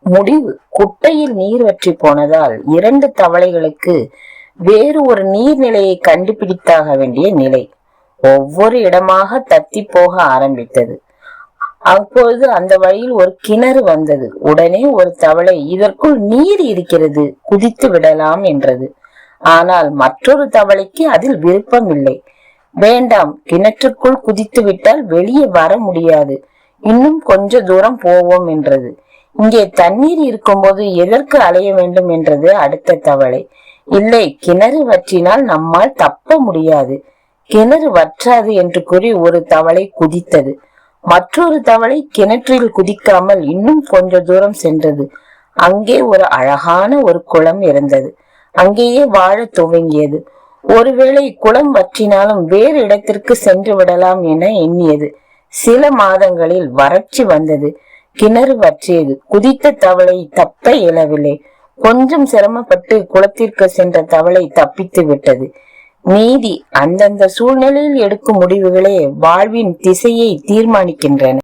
முடிவு குட்டையில் நீர் வற்றி போனதால் 2 தவளைகளுக்கு வேறு ஒரு நீர்நிலையை கண்டுபிடித்தாக வேண்டிய நிலை. ஒவ்வொரு இடமாக தத்தி போக ஆரம்பித்தது. அப்பொழுது அந்த வழியில் ஒரு கிணறு வந்தது. உடனே ஒரு தவளை, இதற்குள் நீர் இருக்கிறது, குதித்து விடலாம் என்றது. ஆனால் மற்றொரு தவளைக்கு அதில் விருப்பம் இல்லை. வேண்டாம், கிணற்றுக்குள் குதித்து விட்டால் வெளியே வர முடியாது, இன்னும் கொஞ்ச தூரம் போவோம் என்றது. இங்கே தண்ணீர் இருக்கும்போது எதற்கு அலைய வேண்டும் என்றது அடுத்த தவளை. இல்லை, கிணறு வற்றினால் நம்மால் தப்ப முடியாது. கிணறு வற்றாது என்று கூறி ஒரு தவளை குதித்தது. மற்றொரு தவளை கிணற்றில் குதிக்காமல் இன்னும் கொஞ்ச தூரம் சென்றது. அங்கே ஒரு அழகான ஒரு குளம் இருந்தது. அங்கேயே வாழ துவங்கியது. ஒருவேளை குளம் வற்றினாலும் வேறு இடத்திற்கு சென்று விடலாம் என எண்ணியது. சில மாதங்களில் வறட்சி வந்தது. கிணறு வற்றியது. குதித்த தவளை தப்ப இயலவில்லை. கொஞ்சம் சிரமப்பட்டு குளத்திற்கு சென்ற தவளை தப்பித்து விட்டது. நீதி அந்தந்த சூழ்நிலையில் எடுக்கும் முடிவுகளே வாழ்வின் திசையை தீர்மானிக்கின்றன.